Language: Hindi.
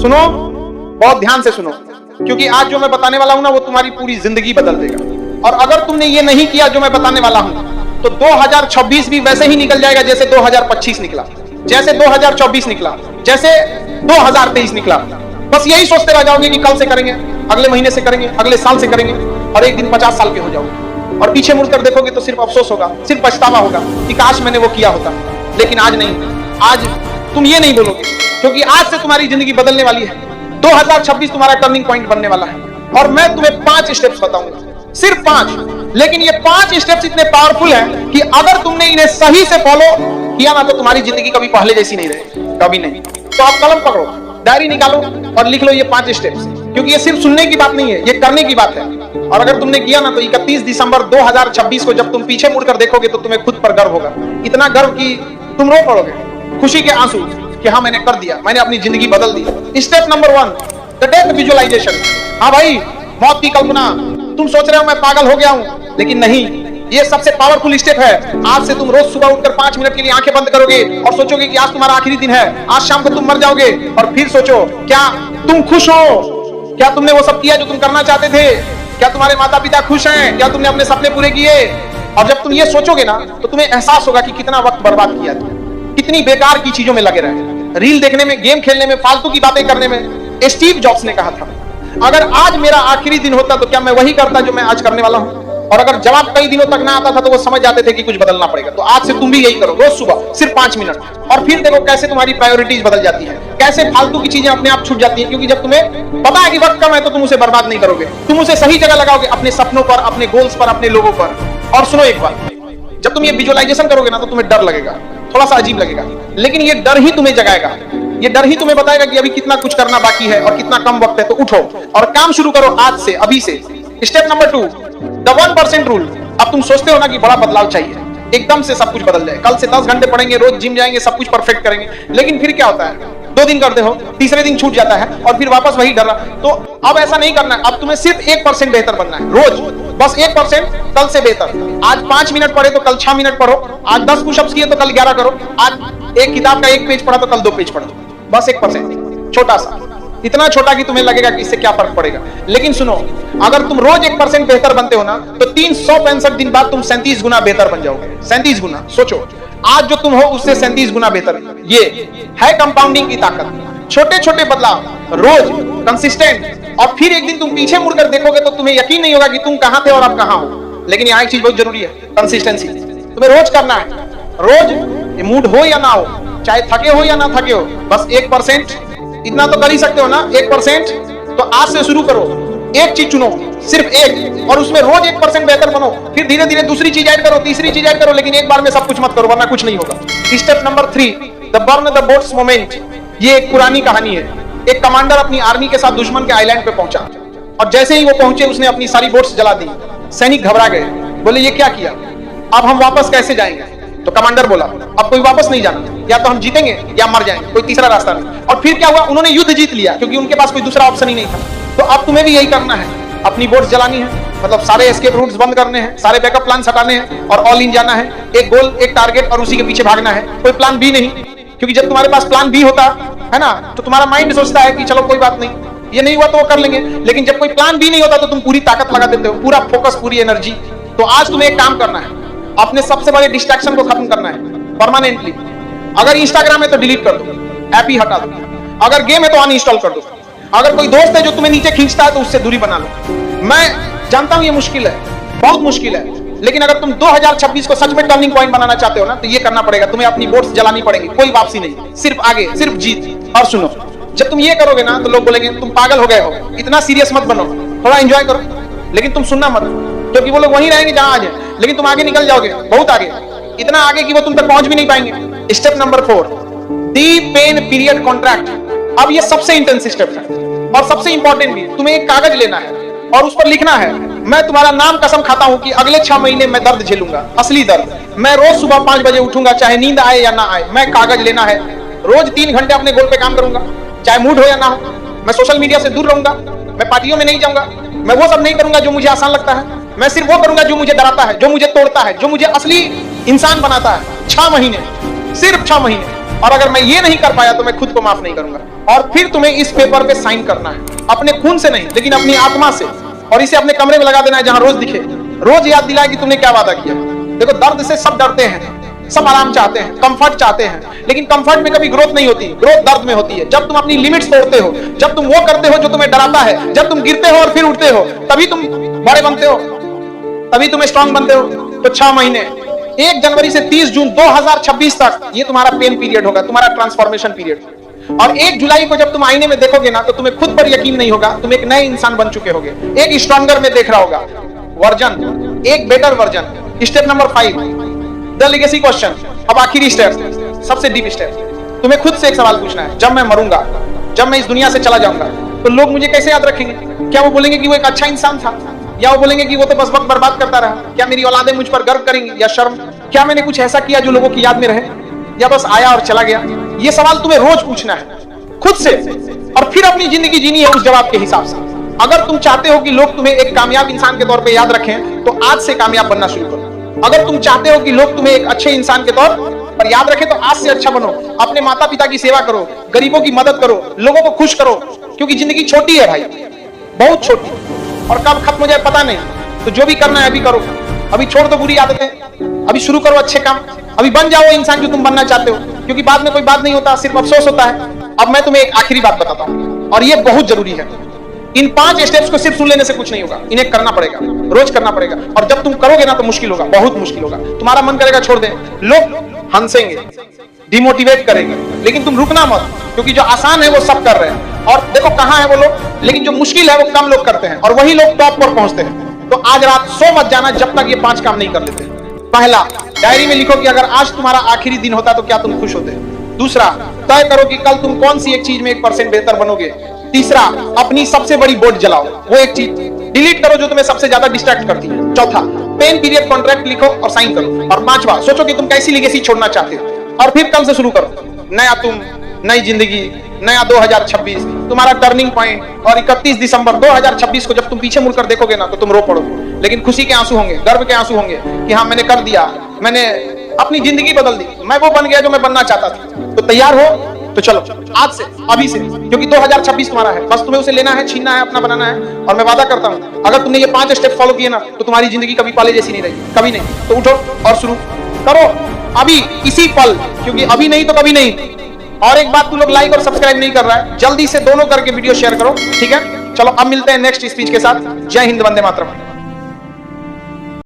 सुनो, बहुत ध्यान से सुनो, क्योंकि आज जो मैं बताने वाला हूं ना वो तुम्हारी पूरी जिंदगी बदल देगा। और अगर तुमने ये नहीं किया जो मैं बताने वाला हूं तो 2026 भी वैसे ही निकल जाएगा जैसे 2025 निकला, जैसे 2024 निकला, जैसे 2023 निकला। बस यही सोचते रह जाओगे कि कल से करेंगे, अगले महीने से करेंगे, अगले साल से करेंगे, और एक दिन 50 साल के हो जाओगे और पीछे मुड़कर देखोगे तो सिर्फ अफसोस होगा, सिर्फ पछतावा होगा कि काश मैंने वो किया होता। लेकिन आज नहीं, आज तुम ये नहीं बोलोगे, क्योंकि आज से तुम्हारी जिंदगी बदलने वाली है। 2026 तुम्हारा टर्निंग पॉइंट बनने वाला है और मैं तुम्हें 5 स्टेप्स बताऊंगा, सिर्फ 5। लेकिन ये 5 स्टेप्स इतने पावरफुल हैं कि अगर तुमने इन्हें सही से फॉलो किया ना तो तुम्हारी जिंदगी कभी पहले जैसी नहीं रहेगी, कभी नहीं। तो आप कलम पकड़ो, डायरी निकालो और लिख लो ये 5 स्टेप्स, क्योंकि ये सिर्फ सुनने की बात नहीं है, ये करने की बात है। और अगर तुमने किया ना तो 31 दिसंबर 2026 को जब तुम पीछे मुड़कर देखोगे तो तुम्हें खुद पर गर्व होगा, इतना गर्व कि तुम रो पड़ोगे, खुशी के आंसू कि हाँ मैंने कर दिया, मैंने अपनी जिंदगी बदल दी। Step number 1, the death visualisation. हाँ भाई, मौत की कल्पना। तुम सोच रहे हो मैं पागल हो गया हूं, लेकिन नहीं, ये सबसे पावरफुल स्टेप है। आज से तुम रोज सुबह उठकर 5 मिनट के लिए आंखें बंद करोगे और सोचोगे कि आज तुम्हारा आखिरी दिन है, आज शाम को तुम मर जाओगे, और फिर सोचो क्या तुम खुश हो, क्या तुमने वो सब किया जो तुम करना चाहते थे, क्या तुम्हारे माता पिता खुश हैं, क्या तुमने अपने सपने पूरे किए। और जब तुम ये सोचोगे ना तो तुम्हें एहसास होगा कि कितना वक्त बर्बाद किया था, कितनी बेकार की चीजों में लगे रहे, रील देखने में, गेम खेलने में, फालतू की बातें करने में। स्टीव जॉब्स ने कहा था अगर आज मेरा आखिरी दिन होता तो क्या मैं वही करता जो मैं आज करने वाला हूं। और अगर जवाब कई दिनों तक ना आता था तो वो समझ जाते थे कि कुछ बदलना पड़ेगा। तो आज से तुम भी यही करो, रोज सुबह सिर्फ 5 मिनट, और फिर देखो कैसे तुम्हारी प्रायोरिटीज बदल जाती है, कैसे फालतू की चीजें अपने आप छूट जाती हैं। क्योंकि जब तुम्हें पता है कि वक्त कम है तो तुम उसे बर्बाद नहीं करोगे, तुम उसे सही जगह लगाओगे, अपने सपनों पर, अपने गोल्स पर, अपने लोगों पर। और सुनो एक बात, जब तुम ये विजुअलाइजेशन करोगे ना तो तुम्हें डर लगेगा, थोड़ा सा अजीब लगेगा, लेकिन ये डर ही तुम्हें जगाएगा, ये डर ही तुम्हें बताएगा कि अभी कितना कुछ करना बाकी है और कितना कम वक्त है। तो उठो और काम शुरू करो आज से, अभी से। Step number 2, the 1% rule. अब तुम सोचते हो ना कि बड़ा बदलाव चाहिए, एकदम से सब कुछ बदल जाए, कल से 10 घंटे पढ़ेंगे, रोज जिम जाएंगे, सब कुछ परफेक्ट करेंगे। लेकिन फिर क्या होता है, 2 दिन करते हो, तीसरे दिन छूट जाता है और फिर वापस वही डर। तो अब ऐसा नहीं करना है, अब तुम्हें सिर्फ 1% बेहतर बनना है रोज, बस 1% कल से बेहतर। आज 5 मिनट पढ़े तो कल 6 मिनट पढ़ो, आज 10 पुशअप्स किए तो कल 11 करो, आज एक किताब का 1 पेज पढ़ा तो कल 2 पेज पढ़ो, बस 1%, छोटा सा, इतना छोटा कि तुम्हें लगेगा कि इससे क्या फर्क पड़ेगा। लेकिन सुनो, अगर तुम रोज 1% बेहतर बनते हो ना तो 365 दिन बाद तुम 37 गुना बेहतर बन जाओगे। 37 गुना, सोचो, आज जो तुम हो उससे 37 गुना बेहतर। ये है कंपाउंडिंग की ताकत। छोटे छोटे बदलाव रोज कंसिस्टेंट, और फिर एक दिन तुम पीछे मुड़कर देखोगे तो तुम्हें यकीन नहीं होगा कि तुम कहां थे और अब कहां हो। लेकिन यहाँ एक चीज बहुत जरूरी है, कंसिस्टेंसी। तुम्हें रोज करना है, रोज, मूड हो या ना हो, चाहे थके हो या ना थके हो, बस 1%, इतना तो कर ही सकते हो ना, 1%। तो आज से शुरू करो, एक चीज चुनो, सिर्फ एक, और उसमें रोज 1% बेहतर बनो। फिर धीरे धीरे दूसरी चीज ऐड करो, तीसरी चीज ऐड करो, लेकिन एक बार में सब कुछ मत करो वरना कुछ नहीं होगा। Step number 3, the burn the boats moment. ये एक पुरानी कहानी है। एक कमांडर अपनी आर्मी के साथ दुश्मन के आइलैंड पे पहुंचा और जैसे ही वो पहुंचे उसने अपनी सारी बोट्स जला दी। सैनिक घबरा गए, बोले ये क्या किया, अब हम वापस कैसे जाएंगे। तो कमांडर बोला अब कोई वापस नहीं जाना, या तो हम जीतेंगे या मर जाएंगे, कोई तीसरा रास्ता नहीं। और फिर क्या हुआ, उन्होंने युद्ध जीत लिया क्योंकि उनके पास कोई दूसरा ऑप्शन ही नहीं था। तो अब तुम्हें भी यही करना है, अपनी बोट्स जलानी है, मतलब सारे एस्केप रूट्स बंद करने हैं, सारे बैकअप प्लान हटाने हैं और ऑल इन जाना है। एक गोल, एक टारगेट और उसी के पीछे भागना है, कोई प्लान बी नहीं। क्योंकि जब तुम्हारे पास प्लान बी होता है ना तो तुम्हारा माइंड सोचता है कि चलो कोई बात नहीं, ये नहीं हुआ तो वो कर लेंगे। लेकिन जब कोई प्लान बी नहीं होता तो तुम पूरी ताकत लगा देते हो, पूरा फोकस, पूरी एनर्जी। तो आज तुम्हें एक काम करना है, अपने सबसे बड़े डिस्ट्रैक्शन को खत्म करना है परमानेंटली। अगर इंस्टाग्राम है तो डिलीट कर दो, ऐप ही हटा दो। अगर गेम है तो अनइंस्टॉल कर दो। अगर कोई दोस्त है जो तुम्हें नीचे खींचता है तो उससे दूरी बना लो। मैं जानता हूं ये मुश्किल है, बहुत मुश्किल है, लेकिन अगर तुम 2026 को सच में टर्निंग पॉइंट बनाना चाहते हो ना तो ये करना पड़ेगा, तुम्हें अपनी बोट्स जलानी पड़ेगी, कोई वापसी नहीं, सिर्फ आगे, सिर्फ जीत। और सुनो, जब तुम ये करोगे ना तो लोग बोलेंगे तुम पागल हो गए हो, इतना सीरियस मत बनो, थोड़ा एंजॉय करो, लेकिन तुम सुनना मत, क्योंकि वो लोग वहीं रहेंगे जहां आज है, लेकिन तुम आगे निकल जाओगे, बहुत आगे, इतना आगे कि वो तुम तक पहुंच भी नहीं पाएंगे। स्टेप नंबर 4, दी पेन पीरियड कॉन्ट्रैक्ट। अब ये सबसे इंटेंस स्टेप है और सबसे इंपॉर्टेंट भी। तुम्हें एक कागज लेना है और उस पर लिखना है, मैं तुम्हारा नाम कसम खाता हूं कि अगले 6 महीने मैं दर्द झेलूंगा, असली दर्द। मैं रोज सुबह 5 बजे उठूंगा, चाहे नींद आए या ना आए। मैं कागज लेना है, रोज 3 घंटे अपने गोल पे काम करूंगा, चाहे मूड हो या ना हो। मैं सोशल मीडिया से दूर रहूंगा, मैं पार्टियों में नहीं जाऊंगा, मैं वो सब नहीं करूंगा जो मुझे आसान लगता है, मैं सिर्फ वो करूंगा जो मुझे डराता है, जो मुझे तोड़ता है, जो मुझे असली इंसान बनाता है। 6 महीने, सिर्फ 6 महीने। और अगर मैं ये नहीं कर पाया तो मैं खुद को माफ नहीं करूंगा। और फिर तुम्हें इस पेपर पे साइन करना है, अपने खून से नहीं लेकिन अपनी आत्मा से, और इसे अपने कमरे में लगा देना है जहां रोज दिखे, रोज याद दिलाए कि तुमने क्या वादा किया। देखो, दर्द से सब डरते हैं, सब आराम चाहते हैं, कंफर्ट चाहते हैं, लेकिन कंफर्ट में कभी ग्रोथ नहीं होती, ग्रोथ दर्द में होती है। जब तुम अपनी लिमिट्स तोड़ते हो, जब तुम वो करते हो जो तुम्हें डराता है, जब तुम गिरते हो और फिर उठते हो, तभी तुम बड़े बनते हो, तभी तुम स्ट्रांग बनते हो। तो 6 महीने 1 जनवरी से 30 जून 2026 तक ये तुम्हारा पेन पीरियड होगा, तुम्हारा ट्रांसफॉर्मेशन पीरियड। और 1 जुलाई को जब तुम आईने में देखोगे ना, तो तुम्हें खुद पर यकीन नहीं होगा, तुम एक नए इंसान बन चुके होगे, एक स्ट्रॉन्गर में देख रहा होगा वर्जन, एक better version. Step number 5, the legacy question. अब आखिरी स्टेप, सबसे डीप स्टेप। तुम्हें खुद से एक सवाल पूछना है, जब मैं मरूंगा, जब मैं इस दुनिया से चला जाऊंगा, तो लोग मुझे कैसे याद रखेंगे? क्या वो बोलेंगे कि वो एक अच्छा इंसान था, या वो बोलेंगे कि वो तो बस वक्त बर्बाद करता रहा? क्या मेरी औलादें मुझ पर गर्व करेंगी या शर्म? क्या मैंने कुछ ऐसा किया जो लोगों की याद में रहे, या बस आया और चला गया? ये सवाल तुम्हें रोज पूछना है खुद से, और फिर अपनी जिंदगी जीनी है उस जवाब के हिसाब से। अगर तुम चाहते हो कि लोग तुम्हें एक कामयाब इंसान के तौर पे याद रखें, तो आज से कामयाब बनना शुरू करो। अगर तुम चाहते हो कि लोग तुम्हें एक अच्छे इंसान के तौर पर याद रखें, तो आज से अच्छा बनो। अपने माता पिता की सेवा करो, गरीबों की मदद करो, लोगों को खुश करो, क्योंकि जिंदगी छोटी है भाई, बहुत छोटी, और कब खत्म हो जाए पता नहीं। तो जो भी करना है अभी करो, अभी छोड़ दो बुरी आदतें, अभी शुरू करो अच्छे काम, अभी बन जाओ इंसान जो तुम बनना चाहते हो, क्योंकि बाद में कोई बात नहीं होता, सिर्फ अफसोस होता है। अब मैं तुम्हें एक आखिरी बात बताता हूं, और ये बहुत जरूरी है। इन 5 स्टेप्स को सिर्फ सुन लेने से कुछ नहीं होगा, इन्हें करना पड़ेगा, रोज करना पड़ेगा। और जब तुम करोगे ना, तो मुश्किल होगा, बहुत मुश्किल होगा। तुम्हारा मन करेगा छोड़ दे, लोग हंसेंगे, डिमोटिवेट करेंगे, लेकिन तुम रुकना मत, क्योंकि जो आसान है वो सब कर रहे हैं। और देखो कहां है वो लोग, लेकिन जो मुश्किल है वो कम लोग करते हैं, और वही लोग टॉप पर पहुंचते हैं। तो आज रात सो मत जाना जब तक ये 5 काम नहीं कर लेते। पहला, डायरी में लिखो कि अगर आज तुम्हारा आखिरी दिन होता तो क्या तुम खुश होते। दूसरा, तय करो कि कल तुम कौन सी एक चीज में 1% बेहतर बनोगे। तीसरा, अपनी सबसे बड़ी बोर्ड जलाओ, वो एक चीज डिलीट करो जो तुम्हें सबसे ज्यादा डिस्ट्रैक्ट करती है। चौथा, पेन पीरियड कॉन्ट्रैक्ट लिखो और साइन करो। और 5वां, सोचो कि तुम कैसी लेगेसी छोड़ना चाहते हो, और फिर कल से शुरू करो। नया तुम, नई जिंदगी, नया 2026 तुम्हारा टर्निंग पॉइंट। और 31 दिसंबर 2026 को जब तुम पीछे मुड़कर देखोगे ना, तो तुम रो पड़ोगे, लेकिन खुशी के आंसू होंगे, गर्व के आंसू होंगे कि हाँ मैंने कर दिया, मैंने अपनी जिंदगी बदल दी, मैं वो बन गया जो मैं बनना चाहता था। तो तैयार हो तो चलो आज से, अभी से, क्योंकि 2026 तुम्हारा है, बस तुम्हें उसे लेना है, छीनना है, अपना बनाना है। और मैं वादा करता हूं, अगर तुमने ये 5 स्टेप फॉलो किए ना, तो तुम्हारी जिंदगी कभी पहले जैसी नहीं रहेगी, कभी नहीं। तो उठो और शुरू करो अभी, इसी पल, क्योंकि अभी नहीं तो कभी नहीं। और एक बात, तू लोग लाइक और सब्सक्राइब नहीं कर रहा है, जल्दी से दोनों करके वीडियो शेयर करो, ठीक है? चलो अब मिलते हैं नेक्स्ट स्पीच के साथ। जय हिंद, वंदे मातरम।